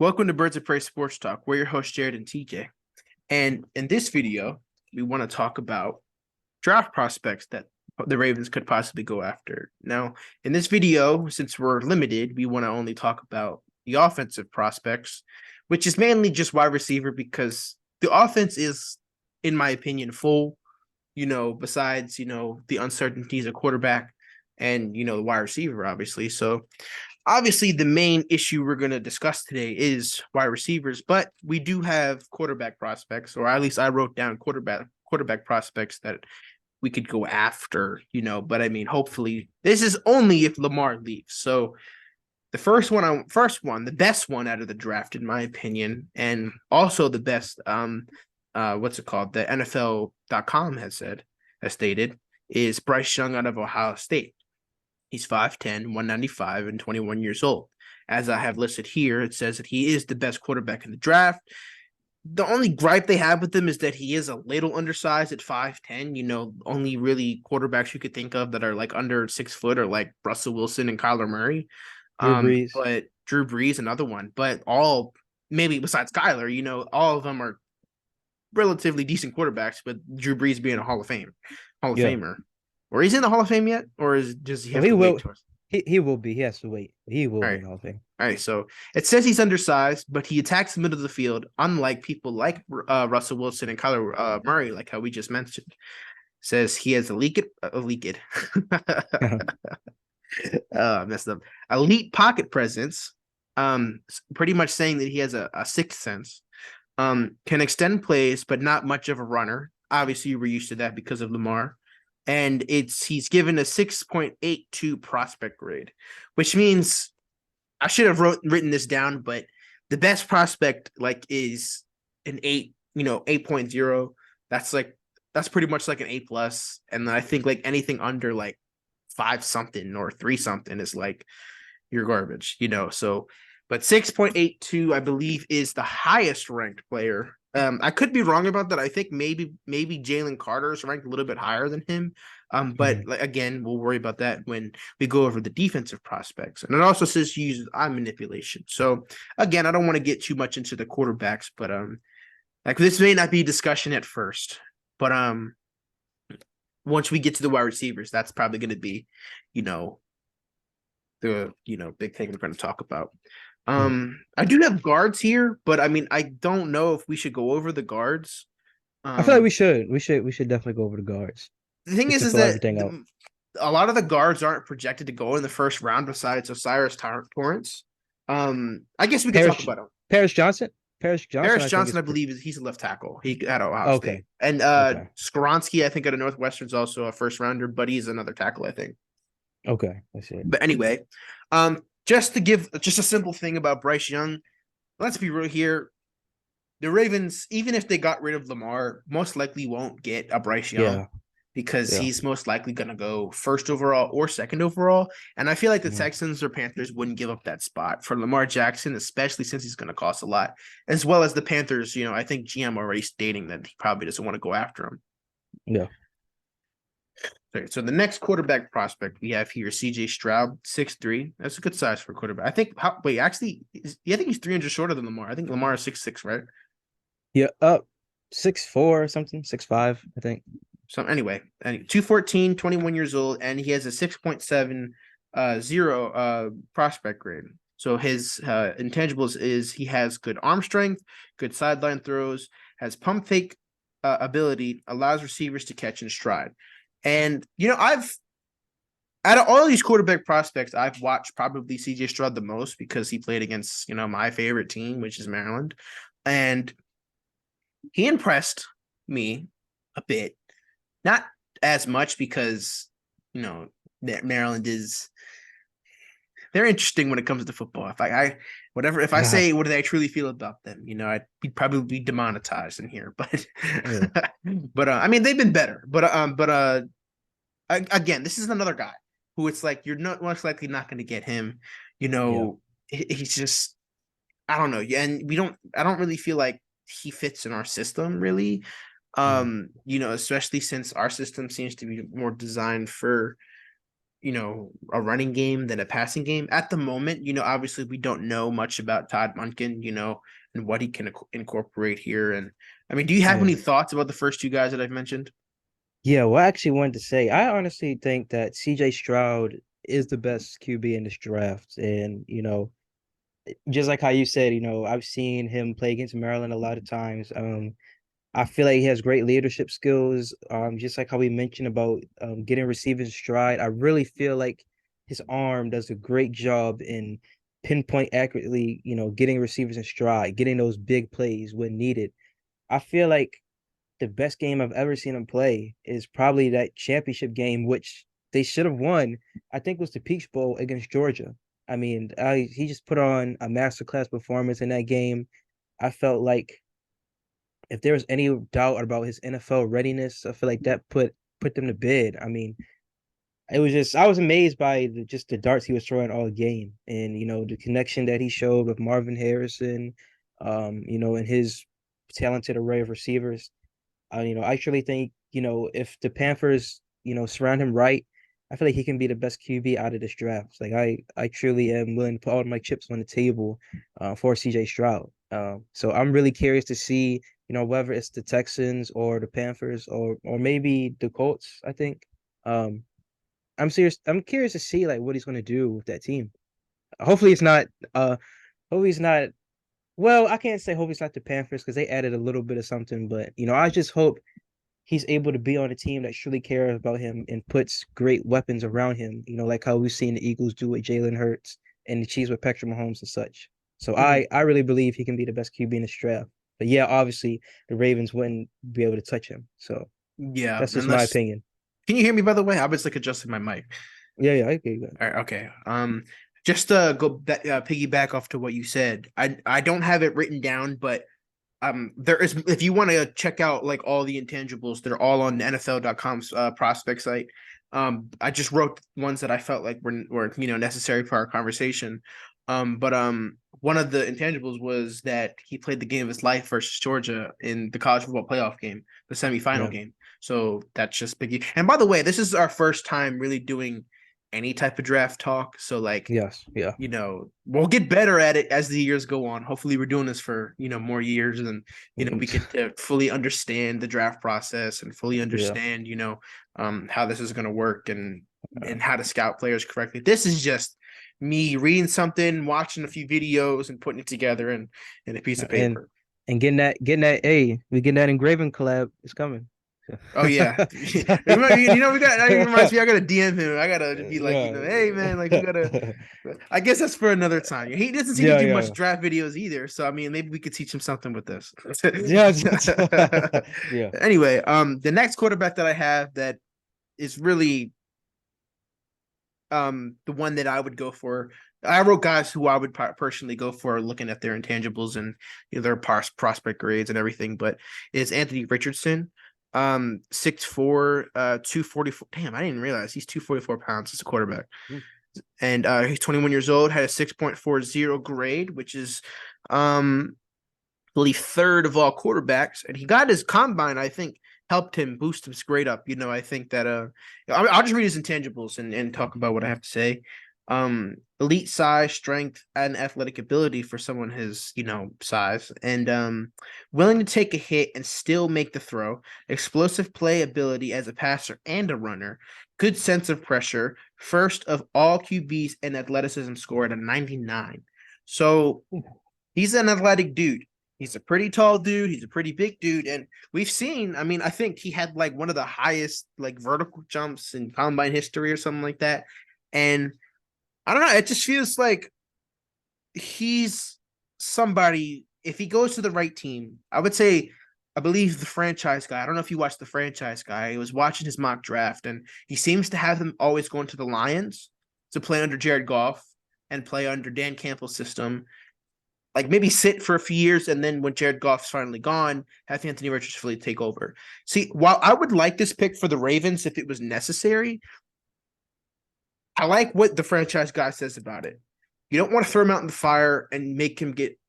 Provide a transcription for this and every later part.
Welcome to Birds of Prey Sports Talk. We're your hosts, Jared and TJ. And in this video, we want to talk about draft prospects that the Ravens could possibly go after. Now, in this video, since we're limited, we want to only talk about the offensive prospects, which is mainly just wide receiver because the offense is, in my opinion, full, besides, the uncertainties of quarterback and, the wide receiver, obviously. So obviously, the main issue we're going to discuss today is wide receivers, but we do have quarterback prospects, or at least I wrote down quarterback prospects that we could go after, But I mean, hopefully, this is only if Lamar leaves. So the first one, the best one out of the draft, in my opinion, and also the best, what's it called? The NFL.com has stated, is Bryce Young out of Ohio State. He's 5'10", 195, and 21 years old. As I have listed here, it says that he is the best quarterback in the draft. The only gripe they have with him is that he is a little undersized at 5'10". Only really quarterbacks you could think of that are like under 6 foot are like Russell Wilson and Kyler Murray. Drew Brees. But Drew Brees, another one. But all, maybe besides Kyler, all of them are relatively decent quarterbacks, but Drew Brees being a Hall of Famer. Or he's in the Hall of Fame yet? Or does he have to wait? He will be. He has to wait. He will be in the Hall of Fame. All right, so it says he's undersized, but he attacks the middle of the field, unlike people like Russell Wilson and Kyler Murray, like how we just mentioned. Says he has messed up. Elite pocket presence. Pretty much saying that he has a sixth sense. Can extend plays, but not much of a runner. Obviously, we're used to that because of Lamar. And he's given a 6.82 prospect grade, which means I should have written this down, but the best prospect is an 8.0. That's pretty much like an A plus. And I think anything under 5 something or 3 something is you're garbage, So, but 6.82, I believe, is the highest ranked player. I could be wrong about that. I think maybe Jalen Carter is ranked a little bit higher than him. But again, we'll worry about that when we go over the defensive prospects. And it also says he uses eye manipulation. So again, I don't want to get too much into the quarterbacks, but this may not be discussion at first, but once we get to the wide receivers, that's probably going to be, the big thing we're going to talk about. I do have guards here, but I mean, I don't know if we should go over the guards. I feel like we should. We should definitely go over the guards. The thing is that a lot of the guards aren't projected to go in the first round besides Osiris Torrance. I guess we could talk about him. Paris Johnson, I believe he's a left tackle. He had Ohio State. And Skoronski, I think, at a Northwestern is also a first rounder, but he's another tackle, I think. Okay, I see. But anyway, just to give just a simple thing about Bryce Young, let's be real here. The Ravens, even if they got rid of Lamar, most likely won't get a Bryce Young because he's most likely going to go first overall or second overall. And I feel like the Texans or Panthers wouldn't give up that spot for Lamar Jackson, especially since he's going to cost a lot, as well as the Panthers. I think GM already stating that he probably doesn't want to go after him. Yeah. Okay, so the next quarterback prospect we have here, CJ Stroud, 6'3". That's a good size for a quarterback. I think. I think he's 300 shorter than Lamar. I think Lamar is 6'6", right? Yeah, 6'4" or something, 6'5", I think. So anyway, 214, 21 years old, and he has a 6.70 prospect grade. So his intangibles is he has good arm strength, good sideline throws, has pump fake ability, allows receivers to catch in stride. And, out of all these quarterback prospects, I've watched probably CJ Stroud the most because he played against, my favorite team, which is Maryland. And he impressed me a bit. Not as much because, Maryland they're interesting when it comes to football. If I say what do I truly feel about them, I'd probably be demonetized in here. But but I mean, they've been better. But again, this is another guy who it's you're not most likely not going to get him. He's just, I don't know. Yeah, and I don't really feel like he fits in our system really. Especially since our system seems to be more designed for a running game than a passing game at the moment. Obviously we don't know much about Todd Munkin, and what he can incorporate here. And I mean, do you have Yeah. any thoughts about the first two guys that I've mentioned? Yeah, well, I actually wanted to say, I honestly think that CJ Stroud is the best QB in this draft. And, just like how you said, I've seen him play against Maryland a lot of times. I feel like he has great leadership skills. Just like how we mentioned about getting receivers stride. I really feel like his arm does a great job in pinpoint accurately, getting receivers in stride, getting those big plays when needed. I feel like the best game I've ever seen him play is probably that championship game, which they should have won. I think was the Peach Bowl against Georgia. I mean, he just put on a masterclass performance in that game. I felt like if there was any doubt about his NFL readiness, I feel like that put them to bed. I mean, it was just I was amazed by just the darts he was throwing all game, and the connection that he showed with Marvin Harrison, and his talented array of receivers. I truly think, if the Panthers, surround him right, I feel like he can be the best QB out of this draft. Like I truly am willing to put all my chips on the table for CJ Stroud. So I'm really curious to see, whether it's the Texans or the Panthers or maybe the Colts, I think. Um, I'm curious to see like what he's gonna do with that team. Hopefully it's not hopefully it's not well, I can't say hope it's not the Panthers because they added a little bit of something, but I just hope he's able to be on a team that truly cares about him and puts great weapons around him, like how we've seen the Eagles do with Jalen Hurts and the Chiefs with Patrick Mahomes and such. So Mhm. I really believe he can be the best QB in this draft. But yeah, obviously the Ravens wouldn't be able to touch him. So Yeah, that's just my unless opinion. can you hear me by the way? I was like adjusting my mic. Yeah, yeah, I agree with that. All right, okay. Just to go back, piggyback off to what you said. I don't have it written down, but there is, if you want to check out like all the intangibles, they're all on NFL.com's prospect site. I just wrote ones that I felt like were necessary for our conversation. But one of the intangibles was that he played the game of his life versus Georgia in the college football playoff game, the semifinal Yeah. game. So that's just biggie. And by the way, this is our first time really doing any type of draft talk. So like, Yes. Yeah. we'll get better at it as the years go on. Hopefully, we're doing this for more years, and we Mhm. get to fully understand the draft process and fully Yeah. understand, how this is going to work and Yeah. how to scout players correctly. This is just me reading something, watching a few videos, and putting it together in a piece of And paper. and getting that we getting that engraving collab is coming. Oh yeah, we got. That reminds me. I gotta DM him. I gotta be like, Yeah. hey man, like we gotta. I guess that's for another time. He doesn't seem to Yeah, do yeah. much draft videos either. So I mean, maybe we could teach him something with this. Yeah. Yeah. Anyway, the next quarterback that I have that is really the one that I would go for. I wrote guys who I would personally go for, looking at their intangibles and their prospect grades and everything. But is Anthony Richardson, 6'4", 244. Damn, I didn't realize he's 244 pounds as a quarterback. Mm. And he's 21 years old, had a 6.40 grade, which is um I believe third of all quarterbacks, and he got his combine, I think, helped him boost his grade up. I think that I'll just read his intangibles and talk about what I have to say. Elite size, strength, and athletic ability for someone his size, and willing to take a hit and still make the throw. Explosive play ability as a passer and a runner. Good sense of pressure. First of all QBs in athleticism score at a 99. So he's an athletic dude. He's a pretty tall dude. He's a pretty big dude. And we've seen, I mean, I think he had like one of the highest like vertical jumps in combine history or something like that. And I don't know. It just feels like he's somebody, if he goes to the right team, I would say, I believe the franchise guy. I don't know if you watched the franchise guy. He was watching his mock draft, and he seems to have them always going to the Lions to play under Jared Goff and play under Dan Campbell's system, like maybe sit for a few years, and then when Jared Goff's finally gone, have Anthony Richards fully take over. See, while I would like this pick for the Ravens if it was necessary, I like what the franchise guy says about it. You don't want to throw him out in the fire and make him get,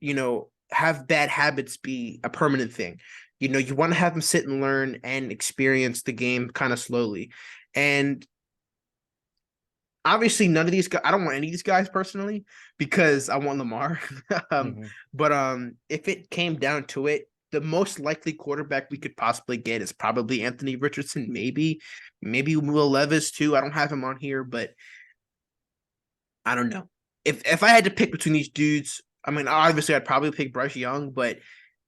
have bad habits be a permanent thing. You want to have him sit and learn and experience the game kind of slowly. And Obviously, none of these guys. I don't want any of these guys personally because I want Lamar. um, Hmm. but if it came down to it, the most likely quarterback we could possibly get is probably Anthony Richardson. Maybe Will Levis too. I don't have him on here, but I don't know. If I had to pick between these dudes, I mean, obviously I'd probably pick Bryce Young, but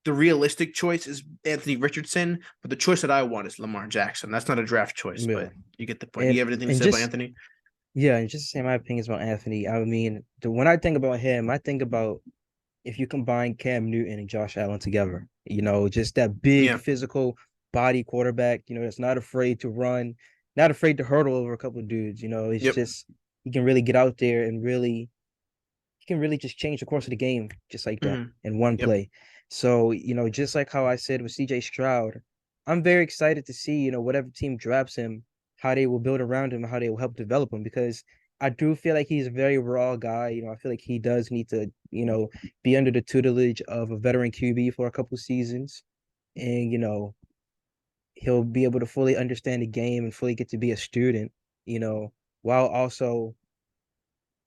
the realistic choice is Anthony Richardson. But the choice that I want is Lamar Jackson. That's not a draft choice, Yeah. but you get the point. Do you have anything to And say about just Anthony? yeah, and just to say my opinions about Anthony, I mean, when I think about him, I think about if you combine Cam Newton and Josh Allen together, just that big Yeah. physical body quarterback, that's not afraid to run, not afraid to hurdle over a couple of dudes. It's Yep. just he can really get out there and really he can really just change the course of the game just like that Hmm. in one Yep. play. So, just like how I said with CJ Stroud, I'm very excited to see, whatever team drafts him, how they will build around him, how they will help develop him because I do feel like he's a very raw guy. I feel like he does need to, be under the tutelage of a veteran QB for a couple seasons. And, he'll be able to fully understand the game and fully get to be a student, you know, while also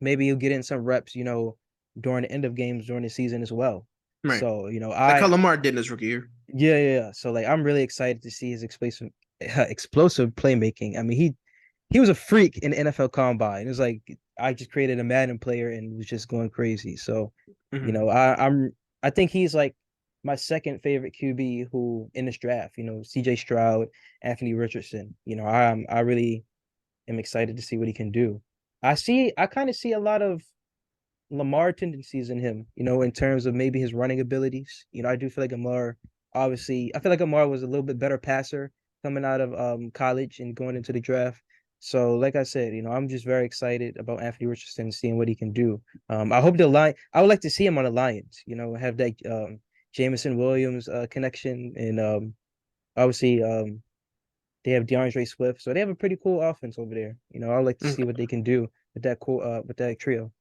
maybe he'll get in some reps, during the end of games during the season as well. Right. So, Like how Lamar did in his rookie year. yeah. So like I'm really excited to see his explosive playmaking. I mean, he was a freak in the NFL Combine. It was like I just created a Madden player and was just going crazy. So, Hmm. I think he's like my second favorite QB who in this draft. CJ Stroud, Anthony Richardson. I really am excited to see what he can do. I kind of see a lot of Lamar tendencies in him, in terms of maybe his running abilities. I do feel like I feel like Lamar was a little bit better passer coming out of college and going into the draft. So, like I said, I'm just very excited about Anthony Richardson, seeing what he can do. I would like to see him on the Lions, have that Jameson Williams connection. And obviously they have DeAndre Swift. So they have a pretty cool offense over there. I would like to see Okay. what they can do with that trio.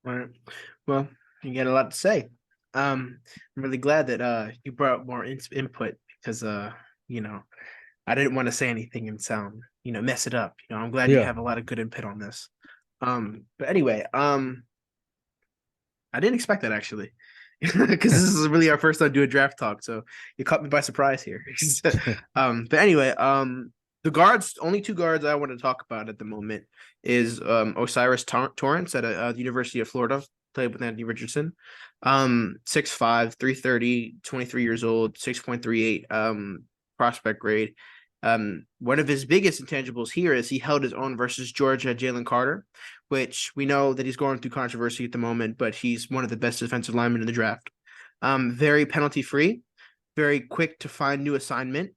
All right. Well, you got a lot to say. I'm really glad that you brought more input because you know, I didn't want to say anything and sound, mess it up. I'm glad you Yeah. have a lot of good input on this. But anyway, I didn't expect that actually. Because this is really our first time doing draft talk, so you caught me by surprise here. But anyway, the guards, only two guards I want to talk about at the moment is Osiris Torrance at the University of Florida, played with Anthony Richardson. 6'5", 330, 23 years old, 6.38 prospect grade. One of his biggest intangibles here is he held his own versus Georgia Jalen Carter, which we know that he's going through controversy at the moment, but he's one of the best defensive linemen in the draft. Very penalty free, very quick to find new assignment.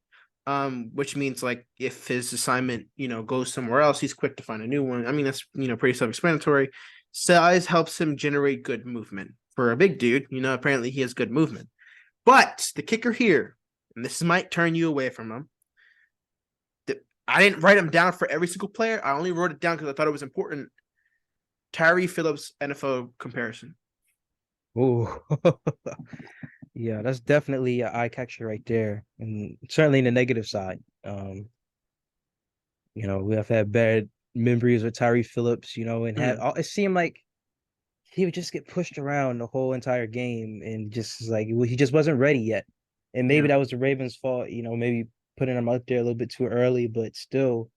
Which means like if his assignment, goes somewhere else, he's quick to find a new one. I mean, that's pretty self-explanatory. Size helps him generate good movement. For a big dude, apparently he has good movement. But the kicker here, and this might turn you away from him, I didn't write him down for every single player. I only wrote it down because I thought it was important. Tyree Phillips NFL comparison. Oh, yeah, that's definitely an eye catcher right there, and certainly in the negative side. We have had bad memories with Tyree Phillips, and Mm, it seemed like he would just get pushed around the whole entire game, and just like he just wasn't ready yet. And maybe yeah. that was the Ravens' fault, maybe putting him out there a little bit too early, but still,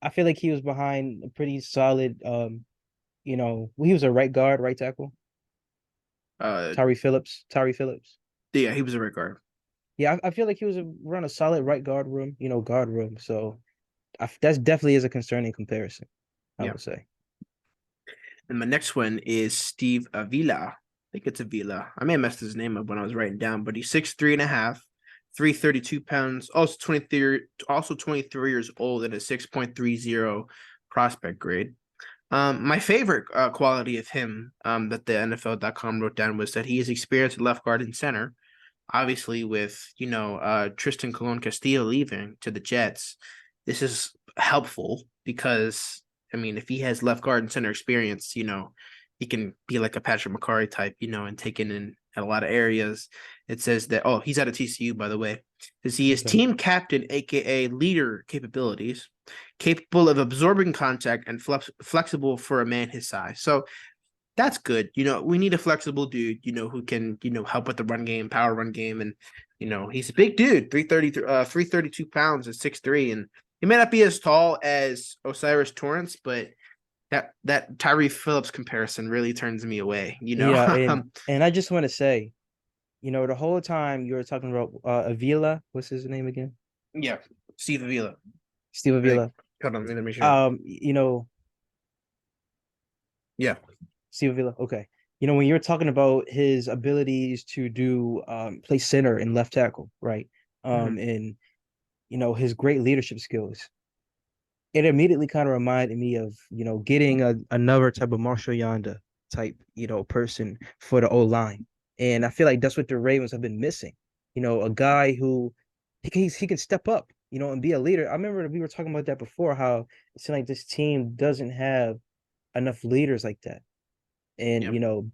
I feel like he was behind a pretty solid. He was a right guard, right tackle. Uh, Tyree Phillips. yeah, he was a right guard. Yeah, I feel like he was around a solid right guard room, guard room. So that's definitely is a concerning comparison, I Yeah. would say. And my next one is Steve Avila. I think it's Avila. I may have messed his name up when I was writing down, but he's 6'3" and a half, 332 pounds, also 23 years old, and a 6.30 prospect grade. My favorite quality of him that the NFL.com wrote down was that he is experienced at left guard and center. Obviously, with Tristan Colon Castillo leaving to the Jets, this is helpful because I mean, if he has left guard and center experience, he can be like a Patrick McCarry type, and taking in a lot of areas. It says that he's out of TCU by the way. Says he is Okay. team captain, aka leader capabilities. capable of absorbing contact and flexible for a man his size. So that's good. We need a flexible dude, who can, help with the run game, power run game. And, he's a big dude, 332 pounds and 6'3". And he may not be as tall as Osiris Torrance, but that Tyree Phillips comparison really turns me away, Yeah, and I just want to say, the whole time you were talking about Avila, what's his name again? Yeah, Steve Avila. Steve Avila. Hold on, let me sure. Yeah. Steve Avila. Okay. When you're talking about his abilities to do play center and left tackle, right? And his great leadership skills. It immediately kind of reminded me of, getting another type of Marshall Yanda type, person for the O line. And I feel like that's what the Ravens have been missing. A guy who he can step up, and be a leader. I remember we were talking about that before, how it seemed like this team doesn't have enough leaders like that. And Yep.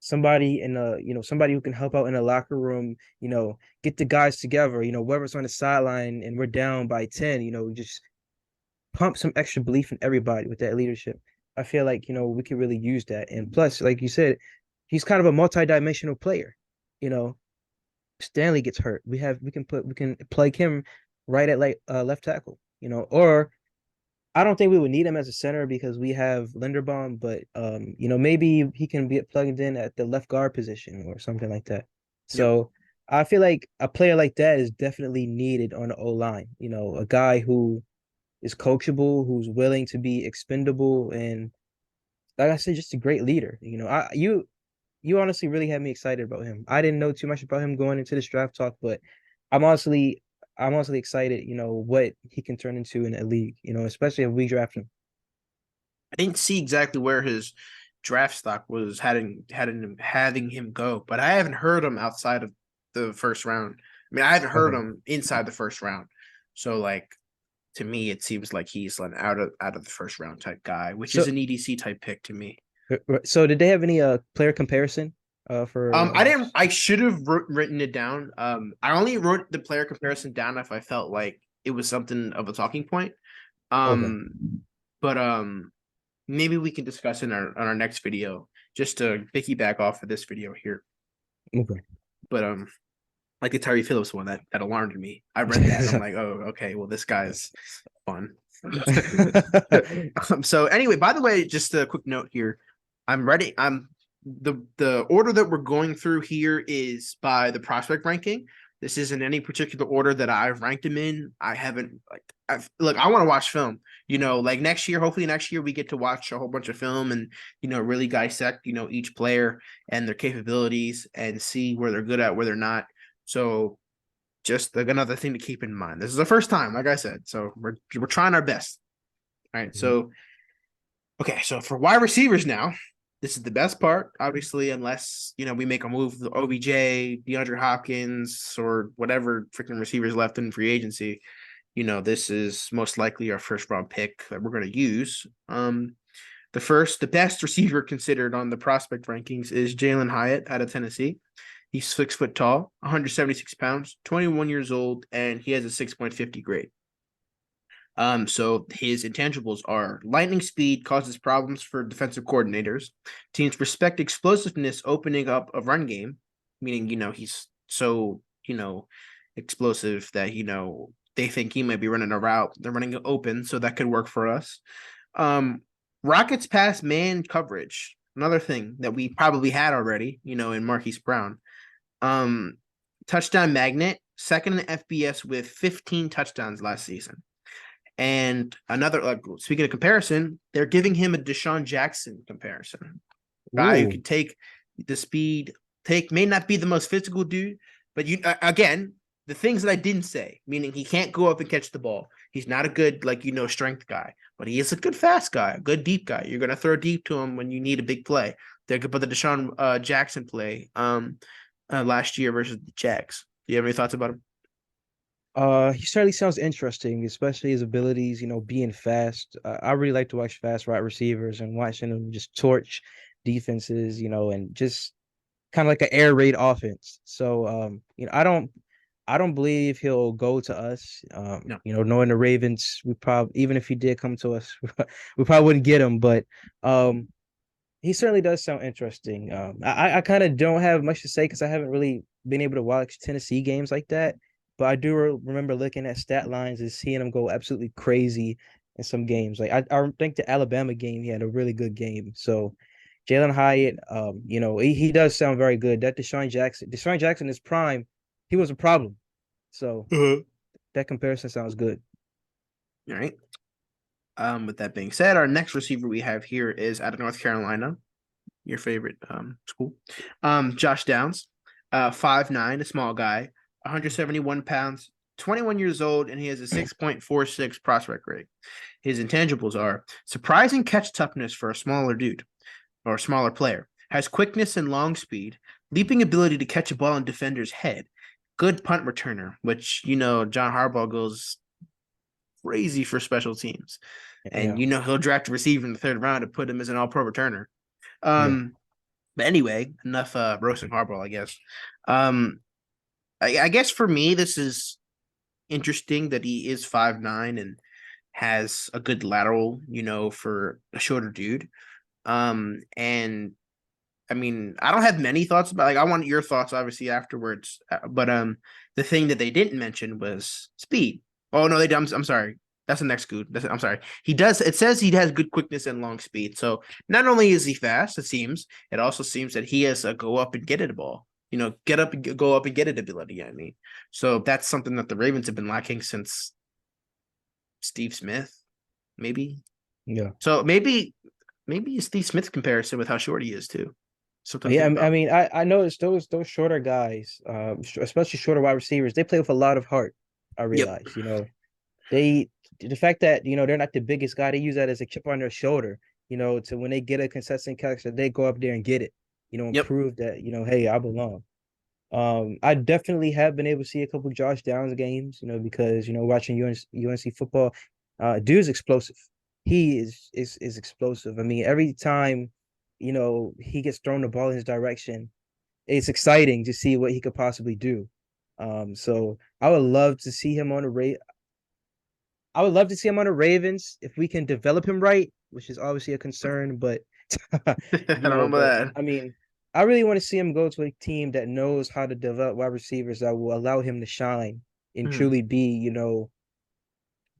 somebody who can help out in the locker room, get the guys together, whoever's on the sideline and we're down by 10, just pump some extra belief in everybody with that leadership. I feel like, we could really use that. And plus, like you said, he's kind of a multi-dimensional player. You know, Stanley gets hurt. We can plug him right at left tackle, or I don't think we would need him as a center because we have Linderbaum, but maybe he can be plugged in at the left guard position or something like that. Yep. So I feel like a player like that is definitely needed on the O line. A guy who is coachable, who's willing to be expendable, and like I said, just a great leader. You honestly really had me excited about him. I didn't know too much about him going into this draft talk, but I'm honestly I'm honestly excited, what he can turn into in a league, especially if we draft him. I didn't see exactly where his draft stock was having him go, but I haven't heard him outside of the first round. I mean, I haven't heard Okay. him inside the first round. So like to me, it seems like he's an out of the first round type guy, which is So an EDC type pick to me. so did they have any player comparison for I didn't. I should have written it down. I only wrote the player comparison down if I felt like it was something of a talking point. okay. Um, but maybe we can discuss in our next video just to piggyback off of this video here. Okay. But like the Tyree Phillips one that alarmed me. I read that and I'm like, oh, okay, well this guy's fun. So anyway, by the way, just a quick note here. I'm ready. The order that we're going through here is by the prospect ranking. This isn't any particular order that I've ranked them in. I haven't look, I want to watch film. Like next year, hopefully next year we get to watch a whole bunch of film and really dissect, each player and their capabilities and see where they're good at, where they're not. So just like another thing to keep in mind. This is the first time, like I said. So we're trying our best. All right. Mhm. So okay, so for wide receivers now, this is the best part, obviously, unless we make a move with OBJ, DeAndre Hopkins, or whatever freaking receivers left in free agency. This is most likely our first round pick that we're going to use. The best receiver considered on the prospect rankings is Jalen Hyatt out of Tennessee. He's 6 foot tall, 176 pounds, 21 years old, and he has a 6.50 grade. So his intangibles are lightning speed causes problems for defensive coordinators. Teams respect explosiveness opening up a run game, meaning, he's so, explosive that, they think he might be running a route. They're running it open, so that could work for us. Rockets pass man coverage, another thing that we probably had already, in Marquise Brown. Touchdown magnet, second in FBS with 15 touchdowns last season. And another, like speaking of comparison, they're giving him a Deshaun Jackson comparison. Guy who Ooh. can take the speed, may not be the most physical dude, but again, the things that I didn't say, meaning he can't go up and catch the ball. He's not a good strength guy, but he is a good fast guy, a good deep guy. You're gonna throw deep to him when you need a big play. They're good, but the Deshaun Jackson play last year versus the Jags. Do you have any thoughts about him? He certainly sounds interesting, especially his abilities, being fast. I really like to watch fast wide receivers and watching them just torch defenses, and just kind of like an air raid offense. So, I don't I don't believe he'll go to us. No. Knowing the Ravens, we probably even if he did come to us, we probably wouldn't get him. But um, he certainly does sound interesting. I kind of don't have much to say because I haven't really been able to watch Tennessee games like that. But I do remember looking at stat lines and seeing him go absolutely crazy in some games. Like I think the Alabama game, he had a really good game. So Jalen Hyatt, he does sound very good. That Deshaun Jackson is prime. He was a problem. So Uh-huh. that comparison sounds good. All right. With that being said, our next receiver we have here is out of North Carolina, your favorite school. Josh Downs, 5'9", a small guy, 171 pounds, 21 years old, and he has a 6.46 prospect rate. His intangibles are surprising catch toughness for a smaller dude or a smaller player, has quickness and long speed, leaping ability to catch a ball in defender's head, good punt returner, which John Harbaugh goes crazy for special teams. And Yeah, he'll draft a receiver in the third round to put him as an all-pro returner. yeah. But anyway, enough roasting Harbaugh, I guess. Um, I guess for me, this is interesting that he is 5'9" and has a good lateral, for a shorter dude. And I mean, I don't have many thoughts about, like, I want your thoughts obviously afterwards. But the thing that they didn't mention was speed. Oh no, I'm sorry. That's the next good. I'm sorry. He does. It says he has good quickness and long speed. So not only is he fast, it seems, it also seems that he has a go up and get it ball. Get up and go up and get it ability. I mean, so that's something that the Ravens have been lacking since Steve Smith, maybe. Yeah. So maybe a Steve Smith comparison with how short he is too. Something to Yeah, think I about. mean, I noticed those shorter guys, especially shorter wide receivers, they play with a lot of heart. I Yep. realize, they the fact that they're not the biggest guy, they use that as a chip on their shoulder. To when they get a consistent catch, that they go up there and get it. And Yep. prove that hey, I belong. I definitely have been able to see a couple of Josh Downs games, because watching UNC football, dude's explosive. He is explosive. I mean, every time, he gets thrown the ball in his direction, it's exciting to see what he could possibly do. So I would love to see him on the I would love to see him on the Ravens if we can develop him right, which is obviously a concern, but I don't remember but that. I mean, I really want to see him go to a team that knows how to develop wide receivers that will allow him to shine and Hmm. truly be,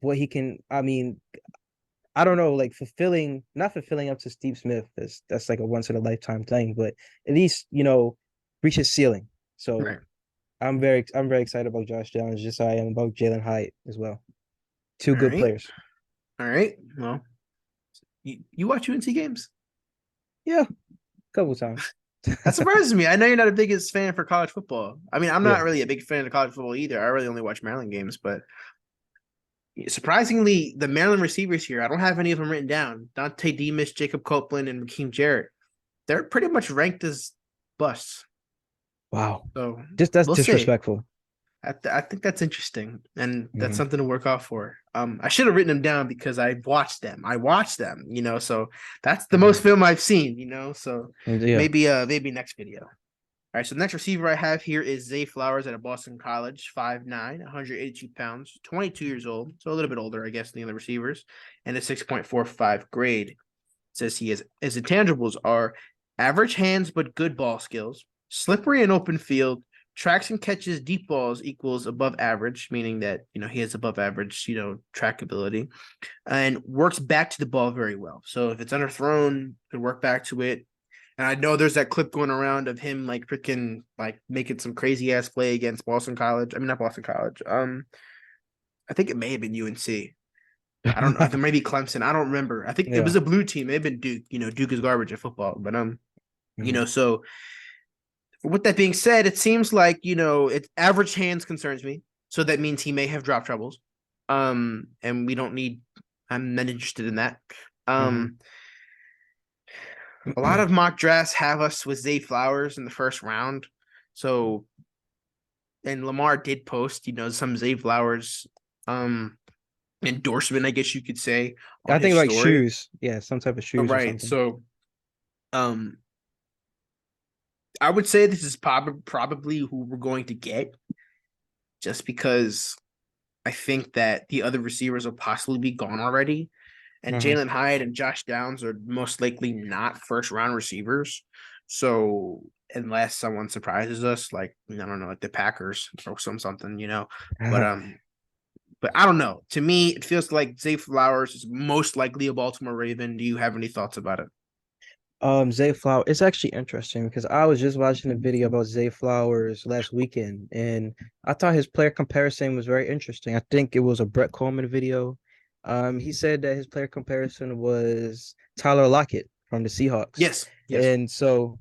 what he can. I mean, I don't know, like not fulfilling up to Steve Smith. That's like a once in a lifetime thing, but at least, reach his ceiling. So Right. I'm very excited about Josh Downs, just so I am about Jalen Hyatt as well. Two All good right. players. All right. Well, you watch UNC games? Yeah, a couple times. That surprises me. I know you're not a biggest fan for college football. I mean, I'm not Yeah. really a big fan of college football either. I really only watch Maryland games, but surprisingly, the Maryland receivers here, I don't have any of them written down. Dante Demas, Jacob Copeland, and Raheem Jarrett. They're pretty much ranked as busts. Wow. So Just that's we'll see. disrespectful. I think that's interesting, and that's Mhm. something to work off for. I should have written them down because I watched them. So that's the most Mhm. film I've seen. So Yeah. maybe next video. All right, so the next receiver I have here is Zay Flowers out of Boston College, 5'9", 182 pounds, 22 years old, so a little bit older, I guess, than the other receivers, and a 6.45 grade. It says his intangibles are average hands but good ball skills, slippery and open field, tracks and catches deep balls equals above average, meaning that he has above average track ability, and works back to the ball very well. So if it's underthrown, could work back to it. And I know there's that clip going around of him like freaking like making some crazy ass play against Boston College. I mean, not Boston College. I think it may have been UNC. I don't know. It may be Clemson. I don't remember. I think it Yeah. was a blue team. It may have been Duke. Duke is garbage at football. But Mhm. so with that being said, it seems like, it's average hands concerns me. So that means he may have drop troubles. And we don't need I'm not interested in that. Mhm. Um, a lot of mock drafts have us with Zay Flowers in the first round. So, and Lamar did post, some Zay Flowers um endorsement, I guess you could say, on I his think like story. shoes. Yeah, some type of All shoes or right. something. So, um, I would say this is probably who we're going to get. just because I think that the other receivers will possibly be gone already. And Hmm. Jalen Hyatt and Josh Downs are most likely not first round receivers. So unless someone surprises us, like I don't know, like the Packers or something, But but I don't know. To me, it feels like Zay Flowers is most likely a Baltimore Raven. Do you have any thoughts about it? Zay Flowers. It's actually interesting because I was just watching a video about Zay Flowers last weekend, and I thought his player comparison was very interesting. I think it was a Brett Coleman video. He said that his player comparison was Tyler Lockett from the Seahawks, Yes, yes. and so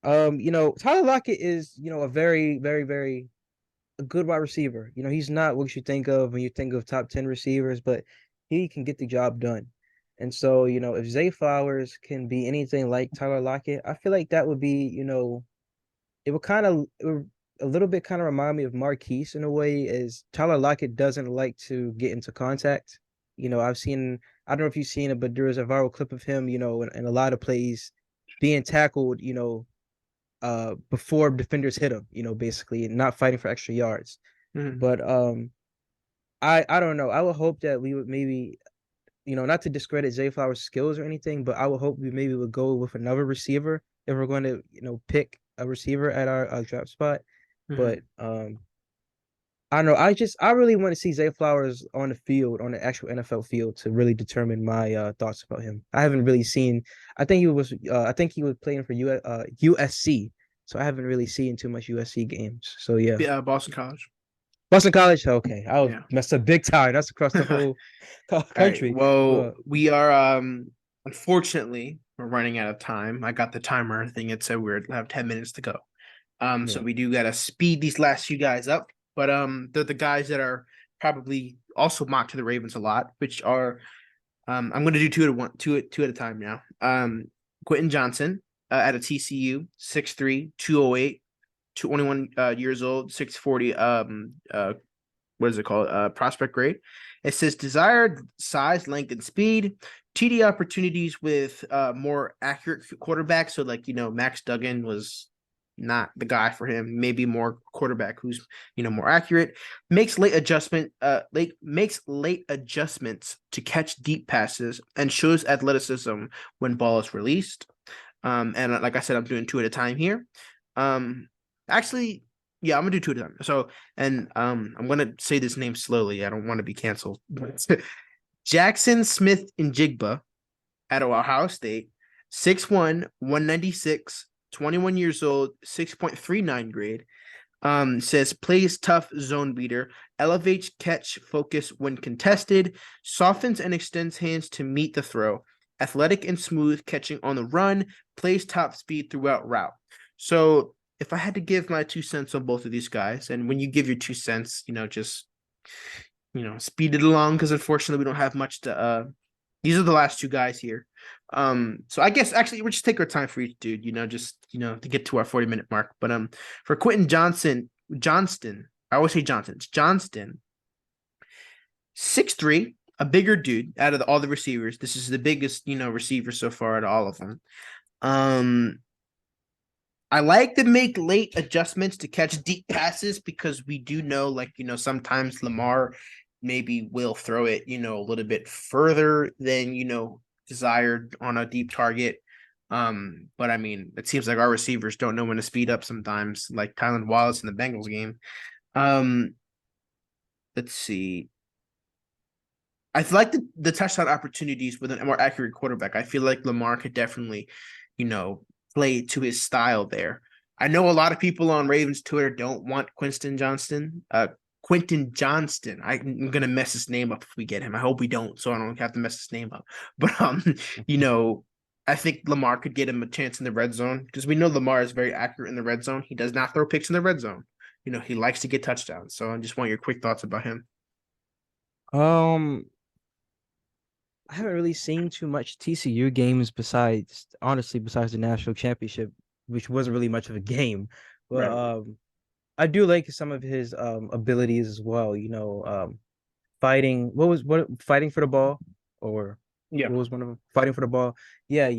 Tyler Lockett is a very, very, very a good wide receiver. He's not what you think of when you think of top 10 receivers, but he can get the job done. And so, if Zay Flowers can be anything like Tyler Lockett, I feel like that would be, it would a little bit kind of remind me of Marquise in a way, as Tyler Lockett doesn't like to get into contact. I don't know if you've seen it, but there was a viral clip of him, in a lot of plays being tackled, before defenders hit him, basically not fighting for extra yards. Mhm. But I don't know. I would hope that we would maybe, not to discredit Zay Flowers' skills or anything, but I would hope we maybe would go with another receiver if we're going to, pick a receiver at our draft spot. Mhm. But I don't know. I really want to see Zay Flowers on the field, on the actual NFL field, to really determine my thoughts about him. I haven't really seen. I think he was playing for USC, so I haven't really seen too much USC games. So yeah, Yeah, Boston College. Boston College. Okay, I was Yeah. messed up big time. That's across the All whole right. country. Well, But we are unfortunately we're running out of time. I got the timer thing. It said we have 10 minutes to go. So yeah, we do gotta speed these last few guys up. But they're the guys that are probably also mocked to the Ravens a lot, which are I'm gonna do two at a time now. Quentin Johnson at a TCU, 6'3", 208, 21 years old, 640 what is it called? Prospect grade. It says desired size, length, and speed. TD opportunities with more accurate quarterbacks. So like Max Duggan was not the guy for him. Maybe more quarterback who's more accurate. Makes late adjustments to catch deep passes and shows athleticism when ball is released. And like I said, I'm doing two at a time here. Actually, yeah, I'm gonna do two at a time. So, and I'm gonna say this name slowly. I don't want to be canceled. Jackson Smith Njigba out of Ohio State, 6'1", 196, 21 years old, 6.39 grade. Says plays tough zone beater, elevates catch focus when contested, softens and extends hands to meet the throw, athletic and smooth catching on the run, plays top speed throughout route. So if I had to give my 2 cents on both of these guys, and when you give your 2 cents, just speed it along because unfortunately we don't have much to these are the last two guys here. So I guess actually we'll just take our time for each dude, just to get to our 40-minute mark. But for Quentin Johnston, I always say Johnson, it's Johnston, 6'3", a bigger dude out of all the receivers. This is the biggest, receiver so far out of all of them. I like to make late adjustments to catch deep passes because we do know, like, sometimes Lamar maybe will throw it, a little bit further than, desired on a deep target. But I mean, it seems like our receivers don't know when to speed up sometimes, like Kylan Wallace in the Bengals game. Um, let's see. I feel like the touchdown opportunities with a more accurate quarterback. I feel like Lamar could definitely, play to his style there. I know a lot of people on Ravens Twitter don't want Quentin Johnston. I'm gonna mess his name up if we get him. I hope we don't, so I don't have to mess his name up. But I think Lamar could get him a chance in the red zone because we know Lamar is very accurate in the red zone. He does not throw picks in the red zone. He likes to get touchdowns. So I just want your quick thoughts about him. um, I haven't really seen too much TCU games besides the national championship, which wasn't really much of a game. But Right. I do like some of his abilities as well. Fighting. Fighting for the ball, or Yeah. what was one of them? Fighting for the ball. Yeah,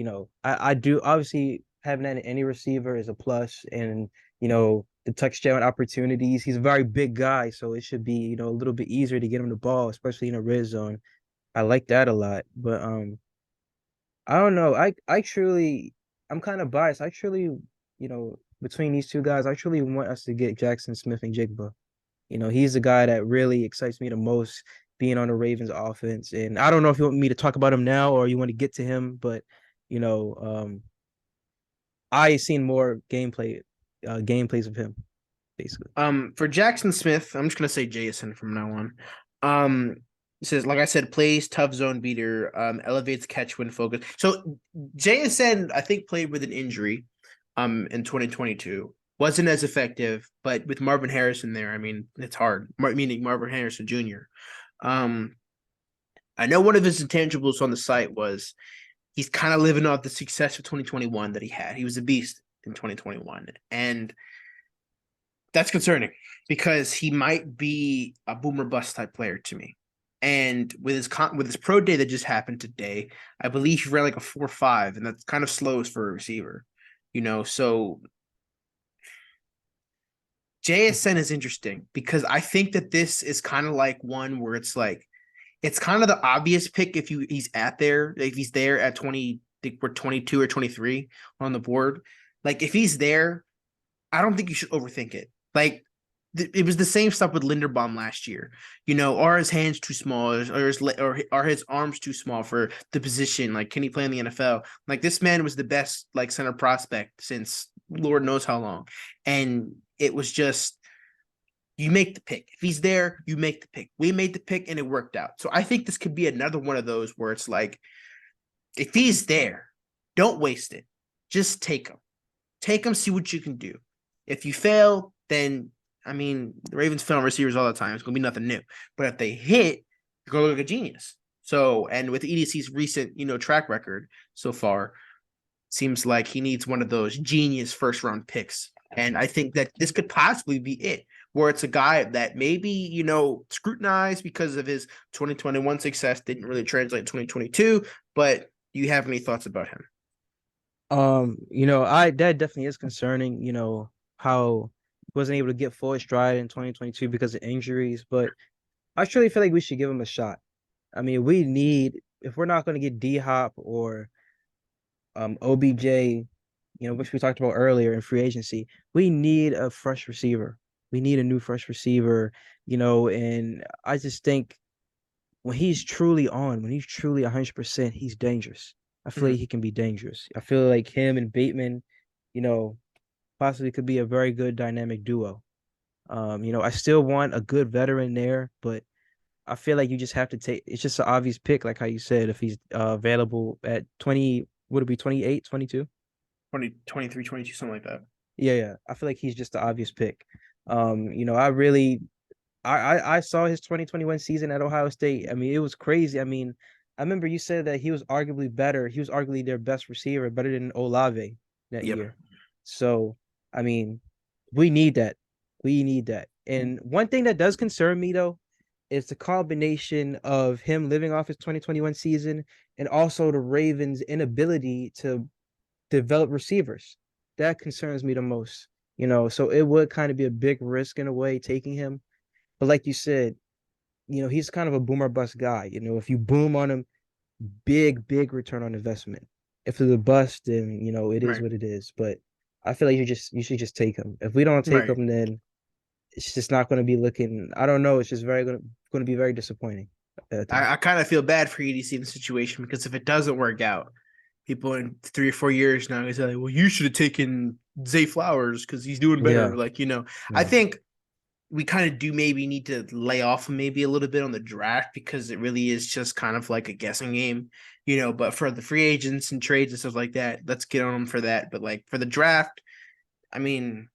I do obviously having that in any receiver is a plus, and the touchdown opportunities. He's a very big guy, so it should be, a little bit easier to get him the ball, especially in a red zone. I like that a lot. But I don't know. I'm kind of biased. I truly, between these two guys, I truly want us to get Jackson Smith and Jigba. He's the guy that really excites me the most being on the Ravens offense. And I don't know if you want me to talk about him now or you want to get to him, but you know, I seen more gameplays of him, basically. For Jackson Smith, I'm just gonna say Jason from now on. Um, it says, like I said, plays tough zone beater, elevates catch when focused. So JSN, I think, played with an injury, in 2022. Wasn't as effective, but with Marvin Harrison there, I mean, it's hard. Meaning Marvin Harrison Jr. Um, I know one of his intangibles on the site was he's kind of living off the success of 2021 that he had. He was a beast in 2021, and that's concerning because he might be a boomer bust type player to me. And with his pro day that just happened today, I believe he ran like a 4.5, and that's kind of slow for a receiver, So JSN is interesting because I think that this is kind of like one where it's kind of the obvious pick if he's there at 20, I think we're 22 or 23 on the board. Like if he's there, I don't think you should overthink it. Like it was the same stuff with Linderbaum last year. Are his hands too small, or are his arms too small for the position? Like, can he play in the NFL? Like this man was the best like center prospect since Lord knows how long, and it was just you make the pick. If he's there, you make the pick. We made the pick and it worked out. So I think this could be another one of those where it's like, if he's there, don't waste it. Just take him. Take him, see what you can do. If you fail, then I mean, the Ravens fail on receivers all the time. It's gonna be nothing new. But if they hit, you're gonna look like a genius. So, and with EDC's recent, track record so far, seems like he needs one of those genius first round picks. And I think that this could possibly be it, where it's a guy that maybe, scrutinized because of his 2021 success, didn't really translate in 2022. But do you have any thoughts about him? I that definitely is concerning, how he wasn't able to get full stride in 2022 because of injuries, but I truly feel like we should give him a shot. I mean, if we're not going to get D Hop or OBJ, which we talked about earlier in free agency, we need a fresh receiver. We need a new fresh receiver, and I just think when he's truly 100%, he's dangerous. I feel like Mhm. he can be dangerous. I feel like him and Bateman, you know, possibly could be a very good dynamic duo. I still want a good veteran there, but I feel like you just have to take it's just an obvious pick, like how you said, if he's available at 20, would it be 28, 22? 20, 23, 22, something like that. Yeah, yeah. I feel like he's just the obvious pick. I really I saw his 2021 season at Ohio State. I mean, it was crazy. I mean, I remember you said that he was arguably better. He was arguably their best receiver, better than Olave that Yep. year. So, I mean, we need that. We need that. And one thing that does concern me though is the combination of him living off his 2021 season and also the Ravens' inability to develop receivers. That concerns me the most. So it would kind of be a big risk in a way taking him. But like you said, he's kind of a boomer bust guy. If you boom on him, big return on investment. If it's a bust, then it is Right. what it is. But I feel like you should just take him. If we don't take Right. him, then it's just not going to be looking. I don't know. It's just going to be very disappointing at that time. I kind of feel bad for EDC in the situation because if it doesn't work out, people in 3 or 4 years now is like, well, you should have taken Zay Flowers because he's doing better. Yeah, Like, I yeah, think we kind of do maybe need to lay off maybe a little bit on the draft because it really is just kind of like a guessing game, But for the free agents and trades and stuff like that, let's get on them for that. But like for the draft, I mean,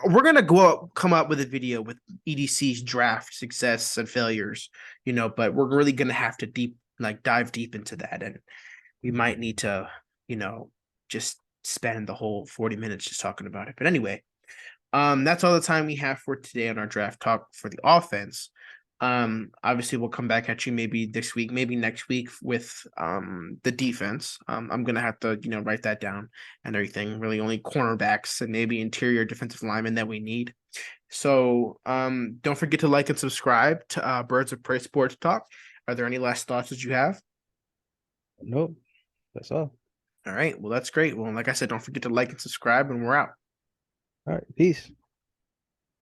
we're gonna come up with a video with EDC's draft success and failures, But we're really gonna have to dive deep into that, and we might need to, just spend the whole 40 minutes just talking about it. But anyway, that's all the time we have for today on our draft talk for the offense. Obviously we'll come back at you maybe this week, maybe next week with the defense. I'm gonna have to, write that down and everything. Really only cornerbacks and maybe interior defensive linemen that we need. So don't forget to like and subscribe to Birds of Prey Sports Talk. Are there any last thoughts that you have? Nope, that's all. All right, well that's great. Well, like I said, don't forget to like and subscribe, and we're out. All right, peace.